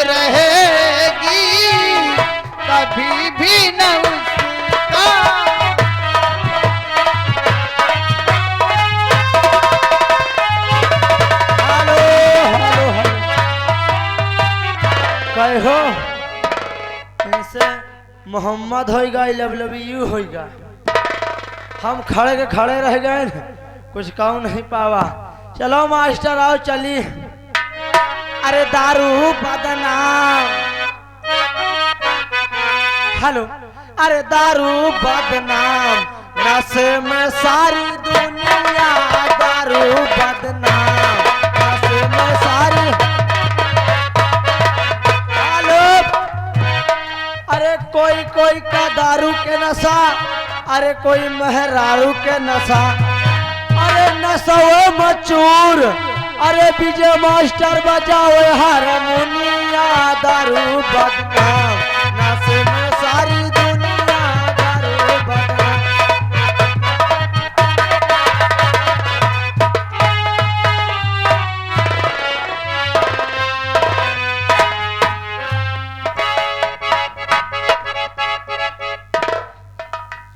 रहेगी कभी भी न उसका। हेलो हेलो हेलो कहो इनसे मोहम्मद होएगा लवलवी होएगा। हम खड़े के खड़े रह गए न, कुछ कहूँ नहीं पावा। चलो मास्टर आओ चली। अरे दारू बदनाम, हेलो, अरे दारू बदनाम, नशे में सारी दुनिया, दारू बदनाम, नशे में सारी। हेलो, अरे कोई कोई का दारू के नशा, अरे कोई मेहरारू के नशा, अरे नशा मचूर। अरे विजय मास्टर बजाओ हारमोनिया, दारू बदनाम, नशे में सारी दुनिया, दारू बदनाम।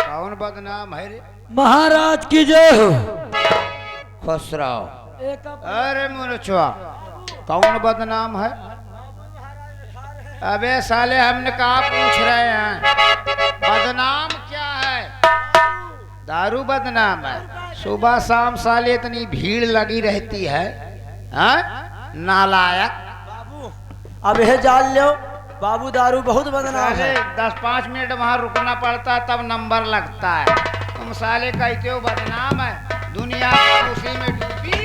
कौन बदनाम है रे? महाराज की जय हो। खुश रहो। एक अरे मुनचुआ, कौन बदनाम है? अबे साले हमने कहा पूछ रहे हैं बदनाम क्या है? दारू बदनाम है। सुबह शाम साले इतनी भीड़ लगी रहती है, हाँ? नालायक। बाबू अब यह जान लो, बाबू दारू बहुत बदनाम है। 10-5 मिनट वहाँ रुकना पड़ता तब नंबर लगता है। तुम साले कहते हो बदनाम है, दुनिया उसी में डूबी।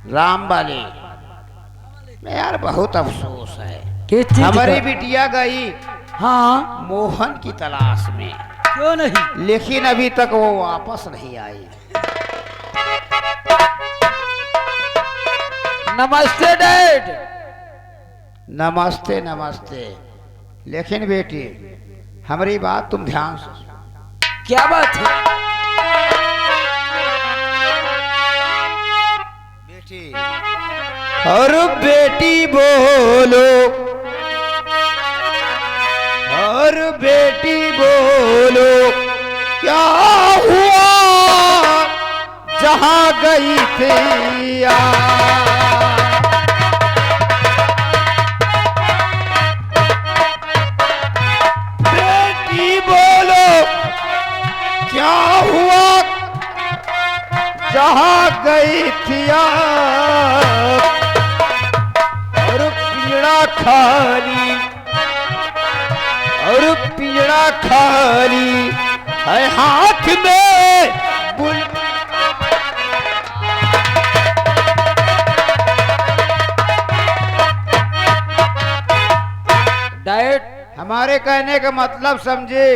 राम वाले में यार बहुत अफसोस है। हमारी बिटिया गई हाँ मोहन की तलाश में, क्यों नहीं? लेकिन अभी तक वो वापस नहीं आई। नमस्ते डैड। नमस्ते नमस्ते। लेकिन बेटी हमारी बात तुम ध्यान से सुनो। क्या बात है? बेटी और बेटी बोलो, और बेटी बोलो क्या हुआ जहां गई थी यार? बेटी बोलो क्या हुआ जहां गई थी यार? और पीड़ा खाली, और पीड़ा खाली है हाथ में बुल। डैड हमारे कहने का मतलब समझे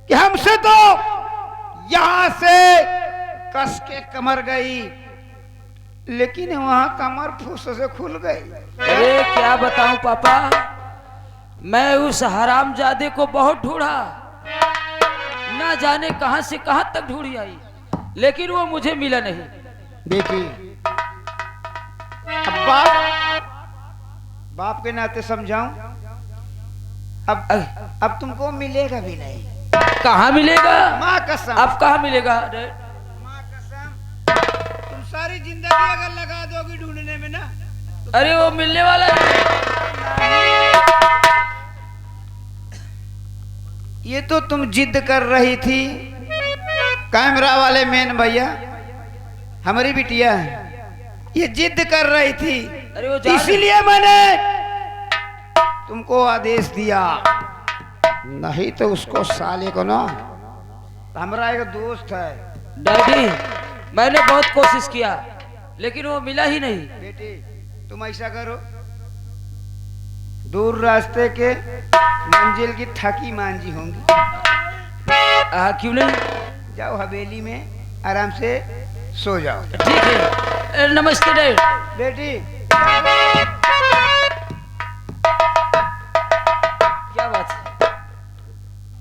कि हमसे तो यहां से कस के कमर गई, लेकिन वहां कमर फुस से खुल गई। अरे क्या बताऊं पापा, मैं उस हरामजादे को बहुत ढूंढा, ना जाने कहां से कहां तक ढूंढी आई, लेकिन वो मुझे मिला नहीं। देखिए अब बाप के नाते समझाऊं, अब तुमको मिलेगा भी नहीं। कहाँ मिलेगा? माँ कसम। अब कहाँ मिलेगा डैड? माँ कसम, तुम सारी जिंदगी अगर लगा दोगी ढूंढने में ना, अरे वो मिलने वाला नहीं। ये तो तुम जिद कर रही थी। कैमरा वाले मेन भैया, हमारी बिटिया ये जिद कर रही थी, अरे वो इसीलिए मैंने तुमको आदेश दिया, नहीं तो उसको साले को ना। हमारा एक दोस्त है। डैडी मैंने बहुत कोशिश किया, लेकिन वो मिला ही नहीं। बेटी तुम ऐसा करो, दूर रास्ते के मंजिल की थकी मांझी होंगी, क्यों नहीं? जाओ हवेली में आराम से सो जाओ। ठीक है। नमस्ते डैड। बेटी क्या बात है?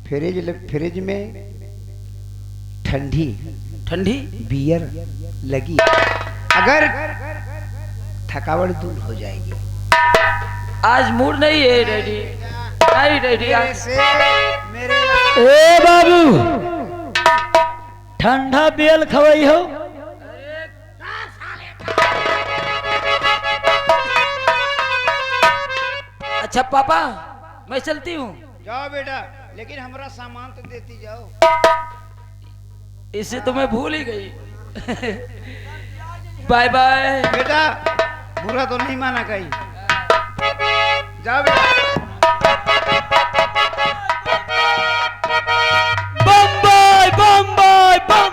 फ्रिज में ठंडी ठंडी बियर लगी, अगर थकावट दूर हो जाएगी। आज मूड नहीं है डैडी, नहीं डैडी आज मेरे ए बाबू ठंडा बेल खवाई हो। अच्छा पापा मैं चलती हूँ। जाओ बेटा, लेकिन हमारा सामान तो देती जाओ। इसे तो मैं भूल ही गई। बाय बाय बेटा बुरा तो नहीं माना कहीं। जाओ बेटा। बम्बई बम्बई बम।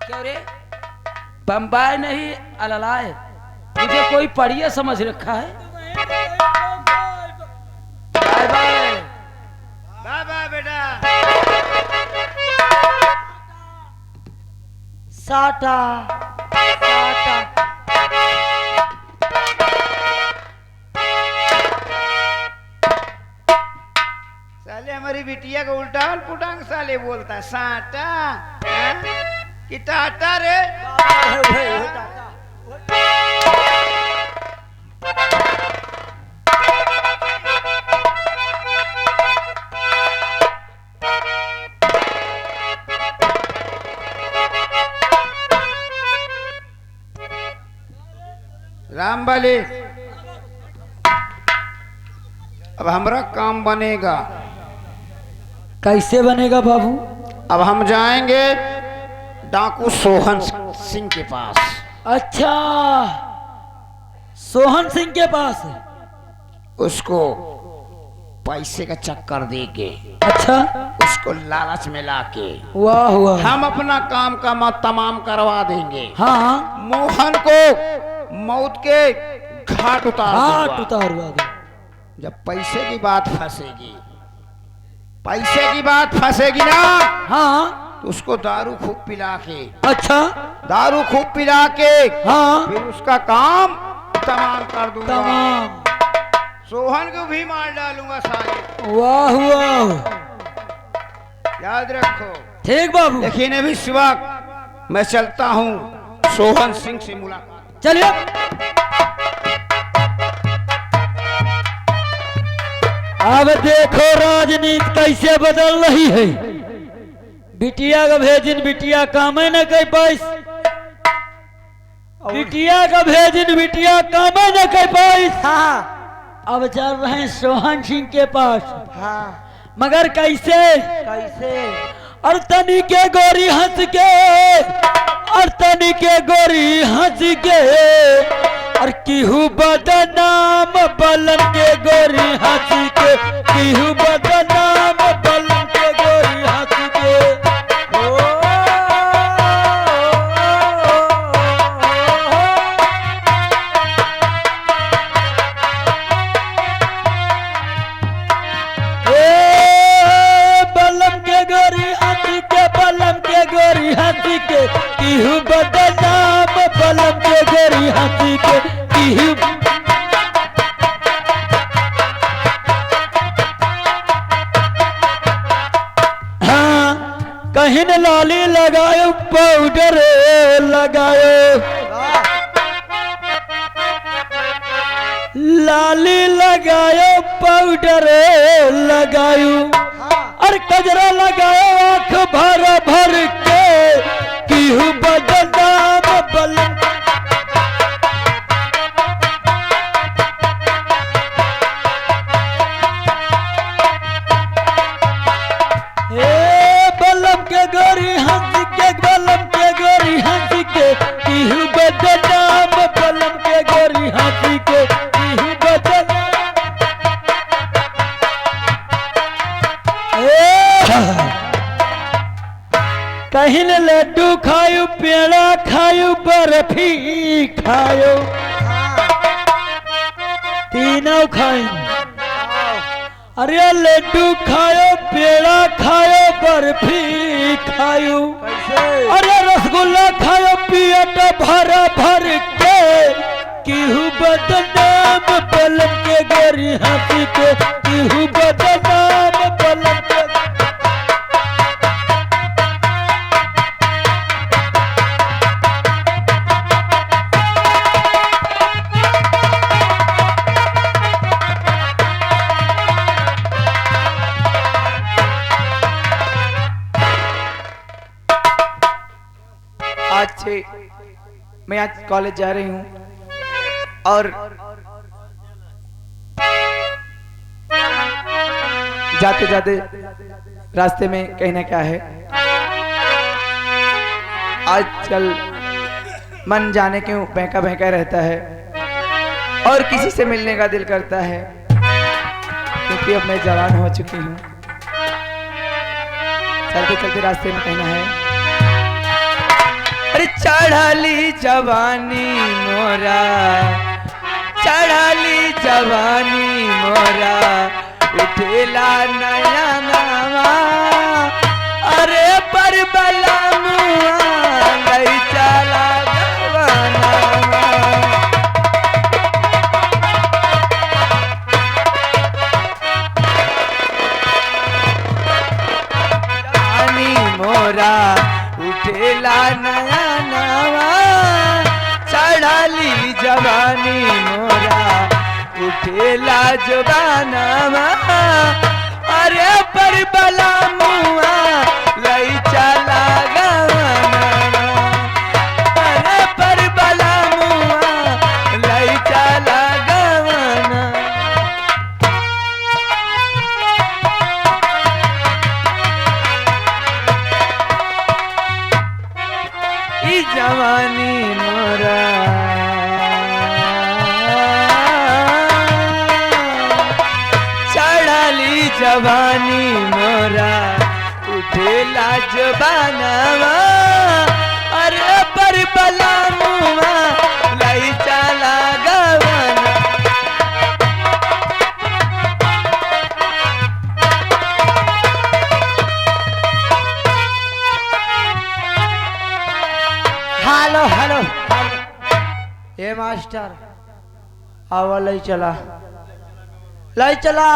क्यों रे बम्बई नहीं अललाए, मुझे कोई पढ़िए समझ रखा है। बाय बाय बाय बाय बेटा। साटा साटा। साले हमारी बिटिया को उल्टा पुटांग साले बोलता है। साटा हाँ? कि टाटा रे। राम बाली, अब हमारा काम बनेगा। कैसे बनेगा बाबू? अब हम जाएंगे डाकू सोहन सिंह के पास। अच्छा सोहन सिंह के पास। उसको पैसे का चक्कर देके, अच्छा उसको लालच में लाके वाह वाह। हम अपना काम का तमाम करवा देंगे। हाँ मोहन को मौत के घाट हाथ दूंगा। उतारवा दो। जब पैसे की बात फंसेगी, पैसे की बात फंसेगी ना, हाँ तो उसको दारू खूब पिला के, अच्छा दारू खूब पिला के हाँ फिर उसका काम तमाम कर दूंगा। तमाम। सोहन को भी मार डालूंगा साले। वाह वाह। याद रखो। ठीक बाबू। लेकिन अभी इस वक्त मैं चलता हूँ सोहन सिंह से मुलाकात। चलिए। अब देखो राजनीति कैसे बदल रही है। बिटिया का भेजिन बिटिया कामे न कह पाइस, बिटिया का भेजिन बिटिया कामे न कह पाइस। हाँ। अब चल रहे हैं सोहन सिंह के पास। हाँ। मगर कैसे कैसे? और तनी के गोरी हंस के, और तनी के गोरी हंस के, और किहू बदनाम बलन के गोरी हंस के, किहू बदनाम बलन के गोरी हंस के। बलम के गोरी हंस के, बलम के गोरी हंस के, किहू बदनाम बलम के गोरी हंस के, किहू। हाँ कहीं न लाली लगायो पाउडर लगायो, लाली लगायो पाउडर लगायो, और कजरा लगायो आंख भर भर के, किहू बदनाम बलम। बलम के गोरी हंस के, बलम के गोरी हंस के, किहू बदनाम बलम के गोरी हंस के, किहू बदनाम। कहीं न लड्डू खायू, पेड़ा खायू, बर्फी खायो, तीनों खाई। अरे लड्डू खायो, पेड़ा खायो, बर्फी खायो, अरे रसगुल्ला खायो, पियट भर भर के, कि के इहू बदनाम बलम के आज से मैं आज कॉलेज जा रही हूँ और जाते जाते रास्ते में कहीं ना क्या है, आजकल मन जाने क्यों बहका बहका रहता है और किसी से मिलने का दिल करता है, क्योंकि अब मैं जवान हो चुकी हूँ। चलते चलते रास्ते में कहना है, अरे चढ़ाली जवानी मोरा, चढ़ाली जवानी मोरा, उठेला नया नामा, अरे पर बला मुआ गई चला जवानामा। जवानी मोरा उठेला नया नामा, चढ़ाली जवानी मोरा उठेला जवानामा, अरे पर बला मुआ लई चला गवानामा, अरे पर बला मुआ लई चला गवाना। ई जवानी मोरा चढ़ाली जवानी मोरा उठेला जवानामा, अरे पर बला मुआ लई चला गवाना। हेलो हेलो ए मास्टर आवा लई चला, लई चला।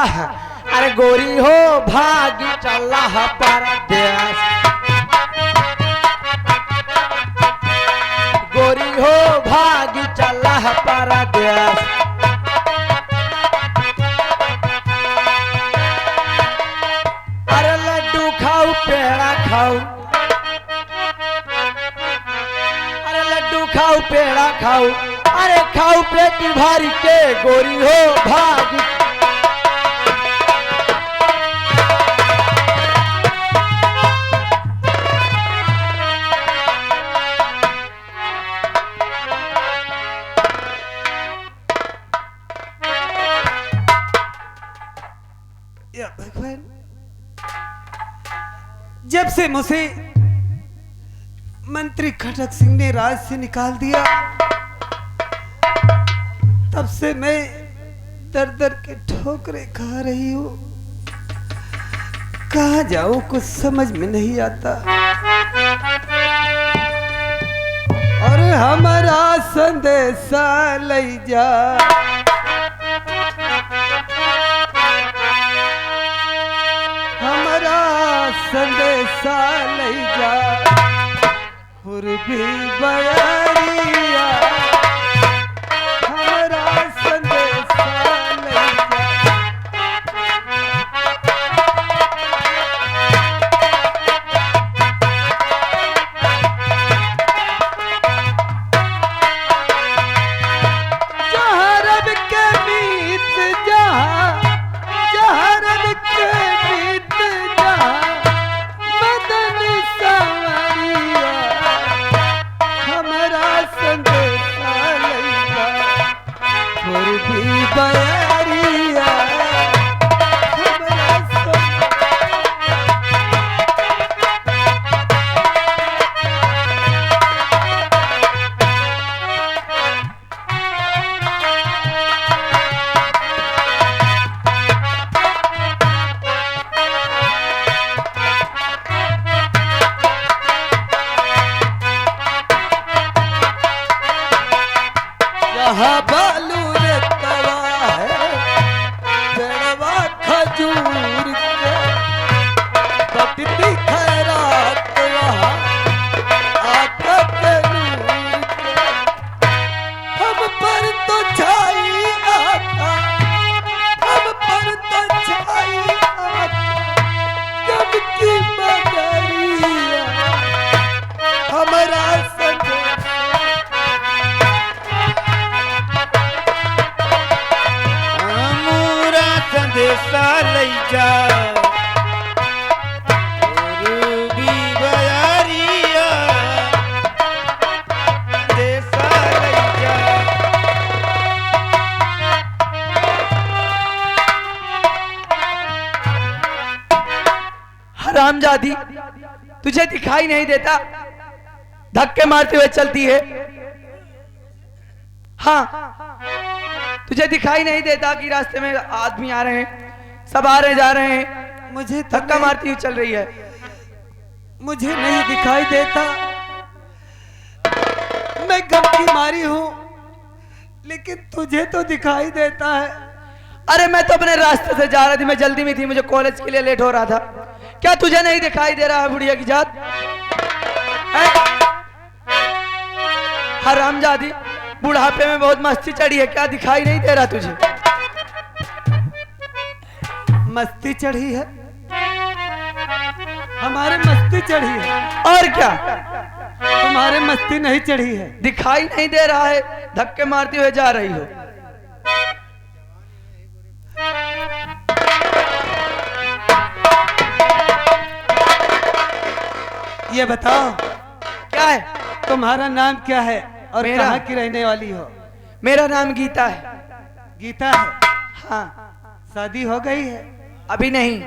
अरे गोरी हो भागी चला परदेस, गोरी हो भागी चला परदेस। अरे लड्डू खाऊ पेड़ा खाऊ, अरे लड्डू खाऊ पेड़ा खाऊ, अरे खाऊ पेट भारी के गोरी हो भागी। या भगवान, जब से मुझे मंत्री खटक सिंह ने राज से निकाल दिया, तब से मैं दर दर के ठोकरे खा रही हूँ। कहाँ जाऊँ कुछ समझ में नहीं आता। और हमारा संदेशा ले जा, हमारा संदेशा ले जा, और भी बयारिया, हमारा संदेशा ले जा। जहाँ रब के मीत, जहाँ रब के मीत, जहाँ मदन सवरिया, हमारा संदेशा ले जा, और भी बयारिया, हमारा यहाँ बालू रे तवा है, हरामजादी, तुझे दिखाई नहीं देता? धक्के मारते हुए चलती है। हाँ, तुझे दिखाई नहीं देता कि रास्ते में आदमी आ रहे हैं, सब आ रहे जा रहे हैं, मुझे धक्का मारती हुई चल रही है। मुझे नहीं दिखाई देता, मैं गम की मारी हूं, लेकिन तुझे तो दिखाई देता है। अरे मैं तो अपने रास्ते से जा रही थी, मैं जल्दी में थी, मुझे कॉलेज के लिए लेट हो रहा था। क्या तुझे नहीं दिखाई दे रहा है बुढ़िया की जात? हरामजादी, बुढ़ापे में बहुत मस्ती चढ़ी है, क्या दिखाई नहीं दे रहा तुझे? मस्ती चढ़ी है, हमारे मस्ती चढ़ी है। और क्या? तुम्हारे मस्ती नहीं चढ़ी है। दिखाई नहीं दे रहा है, धक्के मारते हुए जा रही हो। ये बताओ क्या है? तुम्हारा नाम क्या है और मेरा? कहाँ की रहने वाली हो? मेरा नाम गीता है। गीता है। हाँ। शादी हो गई है? अभी नहीं।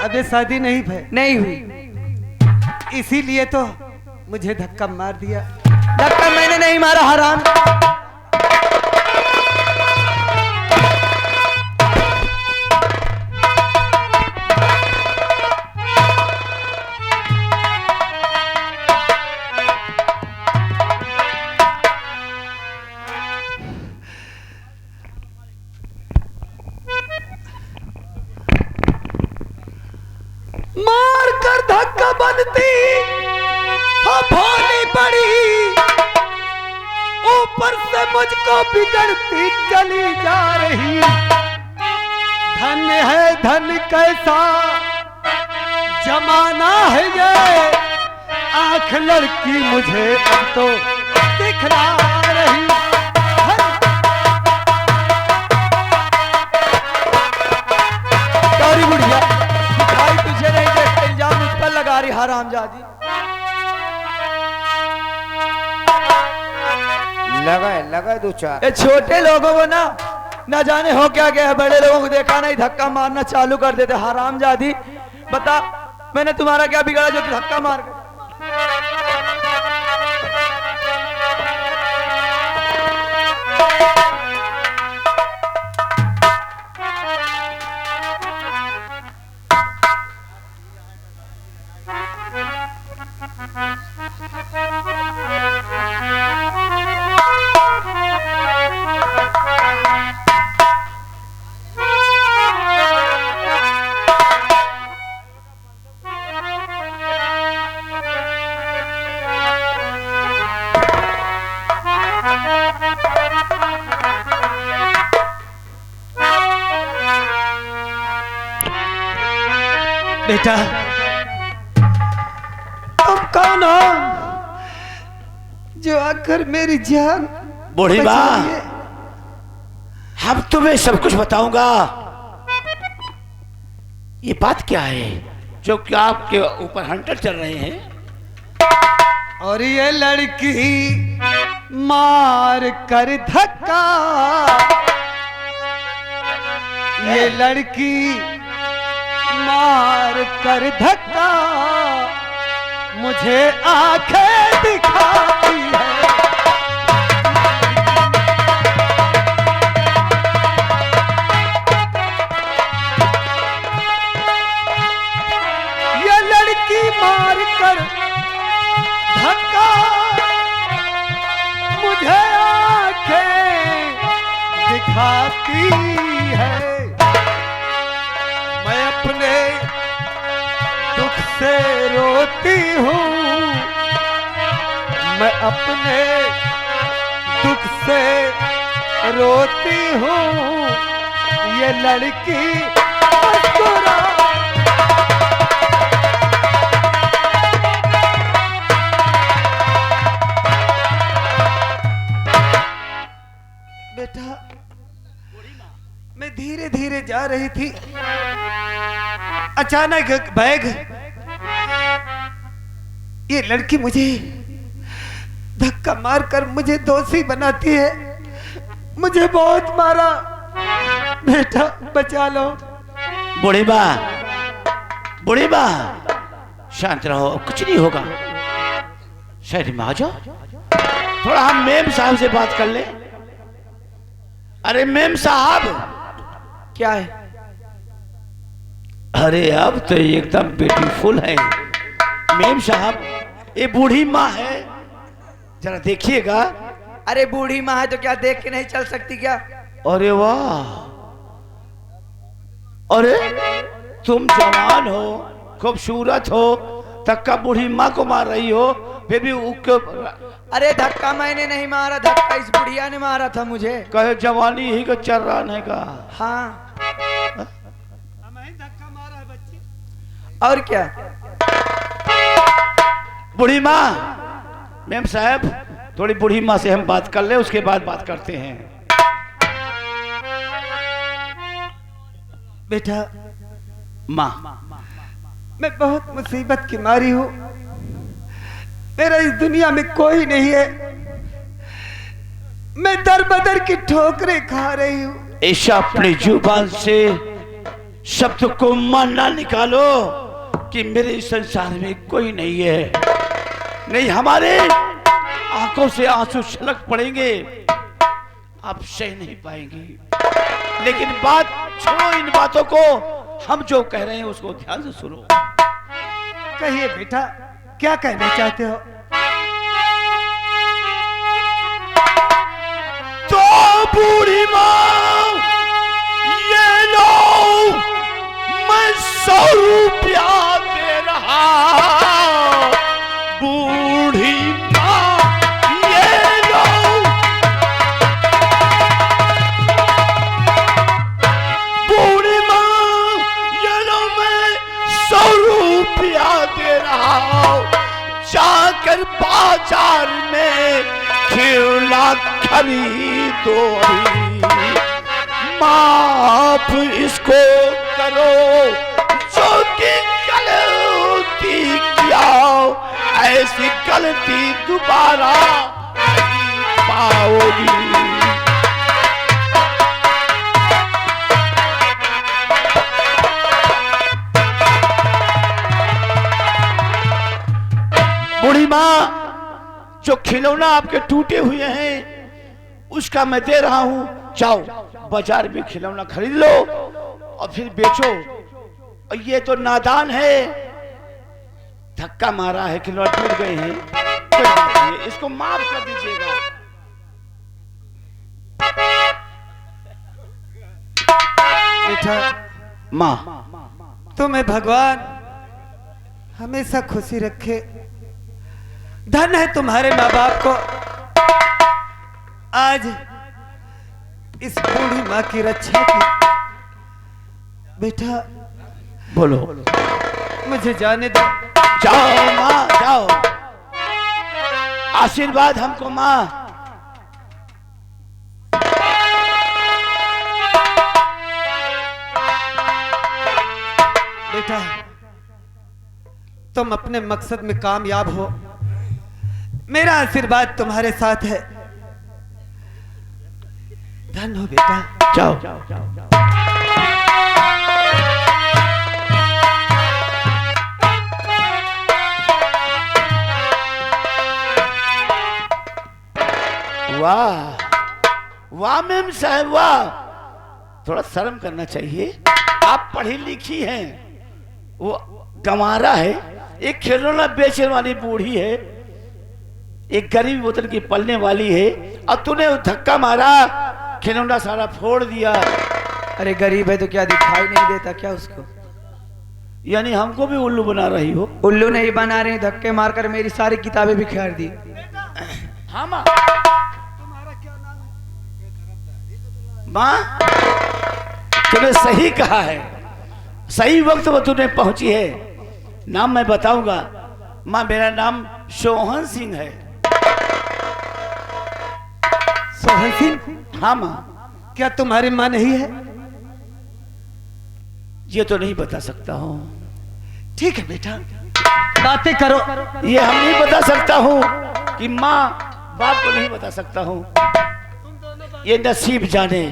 अबे शादी नहीं भाई? नहीं हुई। इसीलिए तो मुझे धक्का मार दिया। धक्का मैंने नहीं मारा हराम। मार कर धक्का बनती हाँ भोली पड़ी, ऊपर से मुझको बिगड़ती चली जा रही। धन है धन कैसा जमाना है ये, आंख लड़की मुझे अब तो दिखला रही। गौरी बुढ़िया, दिखाई तुझे नहीं देता, इल्जाम उस पर लगा रही हरामजादी। लगा दो चार। ये छोटे लोगों को ना जाने हो क्या गया है, बड़े लोगों को देखा नहीं धक्का मारना चालू कर देते। हरामजादी, बता मैंने तुम्हारा क्या बिगाड़ा जो धक्का मार गए? बेटा तुम कौन हो जो आकर मेरी जान बूढ़ी बचा माँ, लिए? अब तुम्हें सब कुछ बताऊंगा। ये बात क्या है जो कि आपके ऊपर हंटर चल रहे हैं? और ये लड़की मार कर धक्का, ये लड़की मार कर धक्का मुझे आंखें दिखाती है। ये लड़की मार कर धक्का मुझे आंखें दिखाती है। मैं अपने दुख से रोती हूँ, मैं अपने दुख से रोती हूँ। ये लड़की मुस्कुरा बेटा, मैं धीरे धीरे जा रही थी, अचानक बैग, ये लड़की मुझे धक्का मारकर मुझे दोषी बनाती है। मुझे बहुत मारा, बेटा बचा लो। बूढ़ी माँ, बूढ़ी माँ शांत रहो, कुछ नहीं होगा। शहर में आ जाओ, थोड़ा हम मेम साहब से बात कर ले। अरे मेम साहब, क्या है? अरे अब तो एकदम ब्यूटीफुल है मेम साहब। ये बूढ़ी माँ है, जरा देखिएगा। अरे बूढ़ी माँ है तो क्या देख के नहीं चल सकती क्या? अरे वाह, अरे तुम जवान हो, खूबसूरत हो, धक्का बूढ़ी माँ को मार रही हो, फिर भी अरे धक्का मैंने नहीं मारा, धक्का इस बुढ़िया ने मारा था मुझे। कहे जवानी ही का चर्राने का। हाँ धक्का मारा है बच्ची। और क्या? बूढ़ी माँ, मैम साहब थोड़ी बूढ़ी माँ से हम बात कर ले, उसके बाद बात करते हैं। बेटा, माँ, मैं बहुत मुसीबत की मारी हूँ, मेरा इस दुनिया में कोई नहीं है, मैं दर बदर की ठोकरें खा रही हूँ। ऐसा अपनी जुबान से शब्द को मान ना निकालो कि मेरे इस संसार में कोई नहीं है। नहीं, हमारे आंखों से आंसू छलक पड़ेंगे, आप सह नहीं पाएंगे। लेकिन बात छोड़ो, इन बातों को, हम जो कह रहे हैं उसको ध्यान से सुनो। कहिए बेटा, क्या कहना चाहते हो? तो बूढ़ी माँ, ये लो, मैं 100 रुपया दे रहा। बूढ़ी माँ, ये लो, बूढ़ी माँ, ये लो, मैं 100 रुपया दे रहा हूँ। जाकर बाजार में खिलौना खरीदो, माफ इसको करो जो कि गलती किया, ऐसी गलती दोबारा नहीं पाओगी। बूढ़ी माँ, जो खिलौना आपके टूटे हुए हैं उसका मैं दे रहा हूं, जाओ बाजार में खिलौना खरीद लो और फिर बेचो। और ये तो नादान है, धक्का मारा है, खिलौना टूट गए हैं, कोई बात नहीं, इसको माफ कर दीजिएगा। बेटा, माँ, तुम्हें भगवान हमेशा खुशी रखे। धन है तुम्हारे माँ बाप को आज इस बूढ़ी माँ की रक्षा की। बेटा बोलो। मुझे जाने दो। जाओ माँ, जाओ, आशीर्वाद हमको माँ। बेटा, तुम अपने मकसद में कामयाब हो, मेरा आशीर्वाद तुम्हारे साथ है। धन हो बेटा। जाओ। वाह वाह मैम साहब, वाह, थोड़ा शर्म करना चाहिए। आप पढ़ी लिखी हैं, वो गंवारा है, एक खिलौना बेचने वाली बूढ़ी है, एक गरीब वतन की पलने वाली है, और तूने धक्का मारा, खिलौना सारा फोड़ दिया। अरे गरीब है तो क्या दिखाई नहीं देता क्या उसको? यानी हमको भी उल्लू बना रही हो? उल्लू नहीं बना रही, धक्के मारकर मेरी सारी किताबें बिखेर दी। हाँ माँ। माँ, तूने सही कहा है, सही वक्त वो तूने पहुंची है। नाम मैं बताऊंगा माँ, मेरा नाम सोहन सिंह है। सोहन सिंह? हाँ माँ। क्या तुम्हारी माँ नहीं है? ये तो नहीं बता सकता हूँ। ठीक है बेटा, बातें करो। ये हम नहीं बता सकता हूँ कि माँ बाप को नहीं बता सकता हूँ, ये नसीब जाने।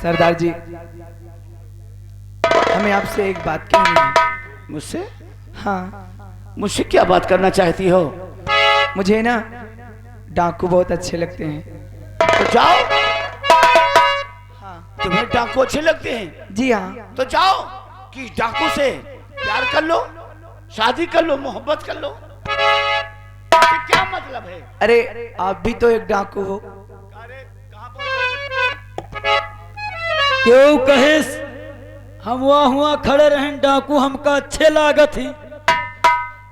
सरदार जी, हमें आपसे एक बात कहनी है। मुझसे? हाँ, मुझसे क्या बात करना चाहती हो? मुझे ना डाकू बहुत अच्छे लगते हैं। तो जाओ। हाँ तुम्हें डाकू अच्छे लगते हैं? जी हाँ। तो जाओ कि डाकू से प्यार कर लो, शादी कर लो, मोहब्बत कर लो। इससे क्या मतलब है? अरे आप भी तो एक डाकू हो। अरे कहाँ पर? क्यों कहेस हम हुआ खड़े रहें डाकू हमका अच्छे लागत ही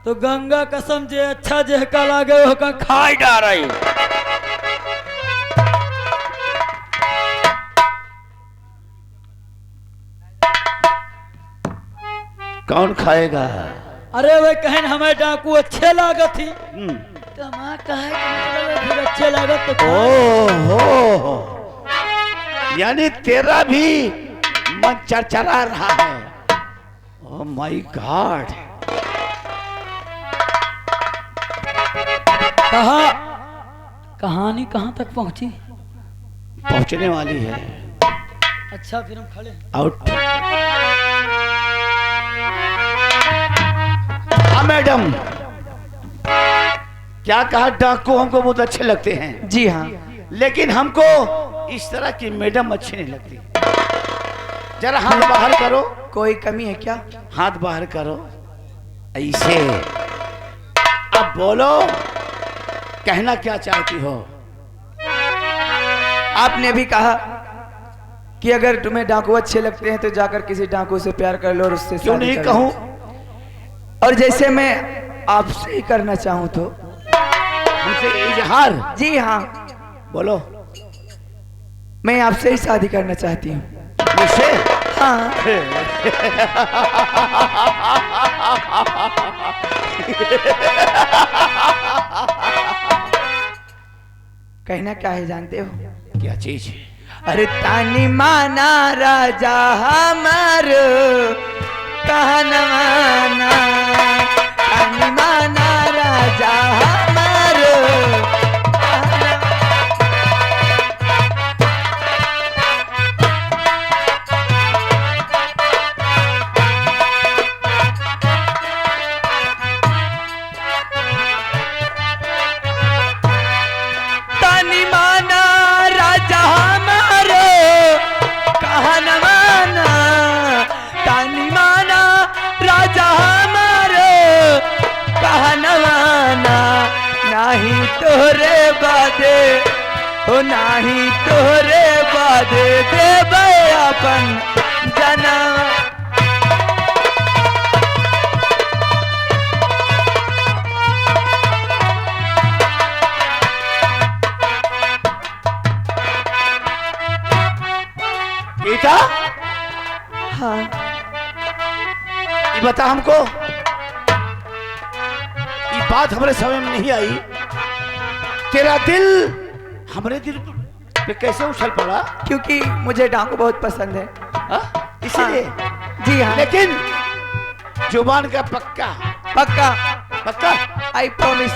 तो गंगा कसम जे अच्छा जेहका लागे होका खाई डा रही। कौन खाएगा? अरे वे कहन हमें डाकू अच्छे लागत ही हम्म। तो हम कहे फिर अच्छे लागत तो खाए। ओहो, यानी तेरा भी मन चरचरा रहा है। Oh my God. कहानी कहाँ तक पहुंची? पहुंचने वाली है। अच्छा फिर हम खड़े आउट। हाँ मैडम, क्या कहा? डाकू हमको बहुत अच्छे लगते हैं, जी हाँ। लेकिन हमको इस तरह की मैडम अच्छी नहीं लगती। जरा हाथ बाहर करो। कोई कमी है क्या? हाथ बाहर करो ऐसे। अब बोलो, कहना क्या चाहती हो? आपने भी कहा कि अगर तुम्हें डाकू अच्छे लगते हैं तो जाकर किसी डाकू से प्यार कर लो और उससे क्यों शादी नहीं कर लो। कहूं? और जैसे मैं आपसे ही करना चाहूं तो? हमसे इजहार? जी हाँ, बोलो। मैं आपसे ही शादी करना चाहती हूँ। मुझसे? हाँ। कहना क्या है जानते हो? क्या चीज है? अरे तानी माना राजा हमार कहन माना, तानी माना राजा हमार कहन। तानी माना राजा हमार कहन माना, तानी माना राजा हमार कहन माना। नाही तोरे बादे हो, नाही तोरे बादे देवे अपन जना। गीता, हाँ ये बता हमको, ये बात हमारे समझ में नहीं आई। तेरा दिल हमारे दिल पे कैसे उछल पड़ा? क्योंकि मुझे डाकू बहुत पसंद है। हाँ? इसीलिए? जी हाँ। लेकिन जुबान का पक्का? पक्का। पक्का? I promise.